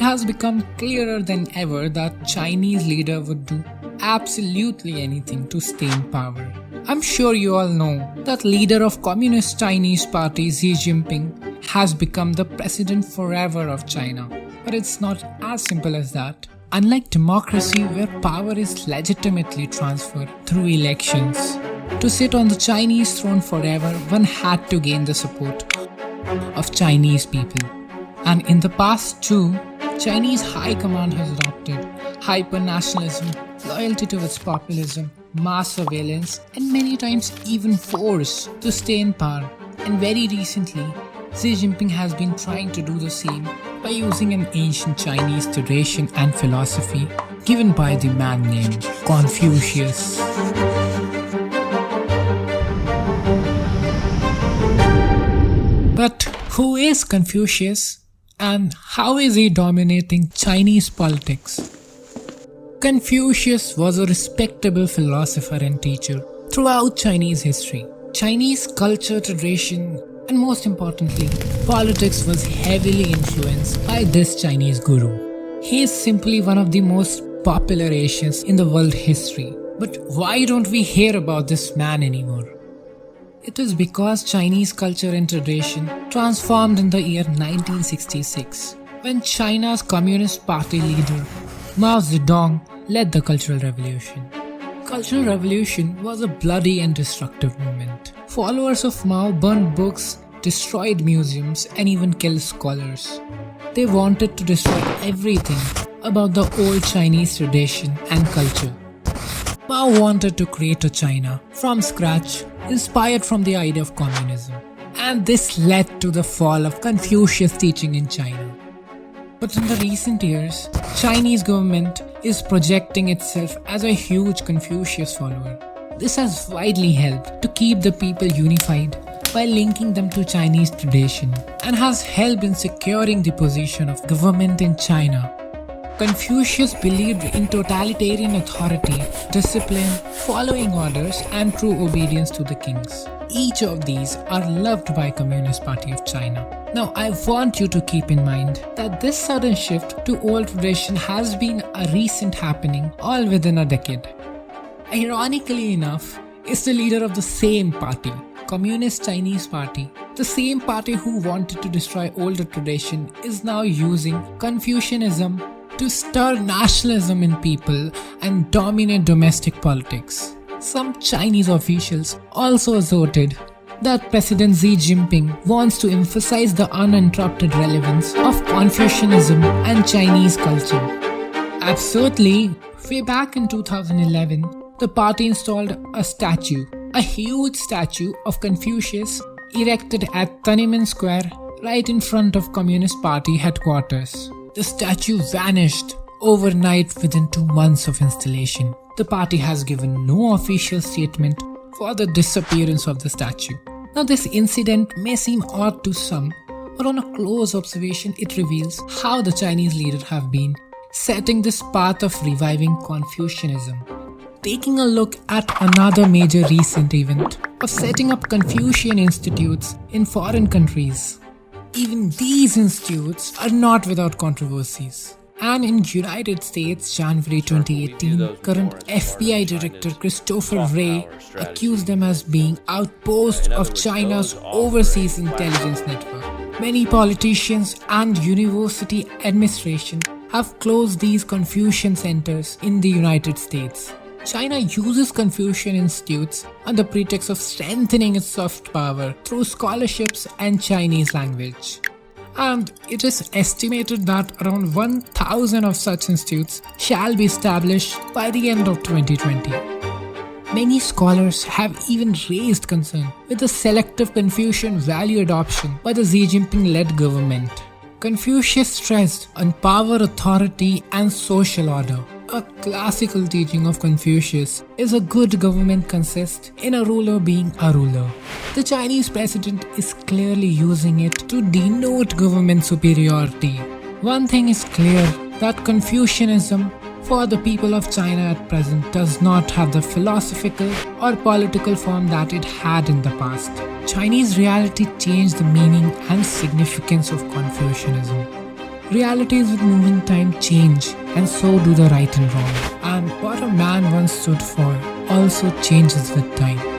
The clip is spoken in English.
has become clearer than ever that Chinese leader would do absolutely anything to stay in power. I'm sure you all know that leader of Communist Chinese Party Xi Jinping has become the president forever of China. But it's not as simple as that. Unlike democracy, where power is legitimately transferred through elections, to sit on the Chinese throne forever, one had to gain the support of Chinese people. And in the past too, Chinese high command has adopted hyper-nationalism, loyalty towards populism, mass surveillance, and many times even force to stay in power. And very recently, Xi Jinping has been trying to do the same by using an ancient Chinese tradition and philosophy given by the man named Confucius. But who is Confucius and how is he dominating Chinese politics? Confucius was a respectable philosopher and teacher throughout Chinese history. Chinese culture, tradition, and most importantly, politics was heavily influenced by this Chinese guru. He is simply one of the most popular Asians in the world history. But why don't we hear about this man anymore? It is because Chinese culture and tradition transformed in the year 1966 when China's Communist Party leader Mao Zedong led the Cultural Revolution. Cultural Revolution was a bloody and destructive movement. Followers of Mao burned books, destroyed museums, and even killed scholars. They wanted to destroy everything about the old Chinese tradition and culture. Mao wanted to create a China from scratch, inspired from the idea of communism. And this led to the fall of Confucius teaching in China. But in the recent years, Chinese government is projecting itself as a huge Confucius follower. This has widely helped to keep the people unified by linking them to Chinese tradition and has helped in securing the position of government in China. Confucius believed in totalitarian authority, discipline, following orders, and true obedience to the kings. Each of these are loved by Communist Party of China. Now, I want you to keep in mind that this sudden shift to old tradition has been a recent happening all within a decade. Ironically enough, it's the leader of the same party, Communist Chinese Party. The same party who wanted to destroy older tradition is now using Confucianism to stir nationalism in people and dominate domestic politics. Some Chinese officials also asserted that President Xi Jinping wants to emphasize the uninterrupted relevance of Confucianism and Chinese culture. Absurdly, way back in 2011, the party installed a huge statue of Confucius erected at Tiananmen Square right in front of Communist Party headquarters. The statue vanished overnight within 2 months of installation. The party has given no official statement for the disappearance of the statue. Now, this incident may seem odd to some, but on a close observation, it reveals how the Chinese leaders have been setting this path of reviving Confucianism. Taking a look at another major recent event of setting up Confucian institutes in foreign countries. Even these institutes are not without controversies. And in United States, January 2018, current FBI Director Christopher Wray accused them as being outposts of China's overseas intelligence network. Many politicians and university administration have closed these Confucian centers in the United States. China uses Confucian institutes on the pretext of strengthening its soft power through scholarships and Chinese language. And it is estimated that around 1,000 of such institutes shall be established by the end of 2020. Many scholars have even raised concern with the selective Confucian value adoption by the Xi Jinping-led government. Confucius stressed on power, authority, and social order. A classical teaching of Confucius is a good government consists in a ruler being a ruler. The Chinese president is clearly using it to denote government superiority. One thing is clear, that Confucianism for the people of China at present does not have the philosophical or political form that it had in the past. Chinese reality changed the meaning and significance of Confucianism. Realities with moving time change, and so do the right and wrong. And what a man once stood for also changes with time.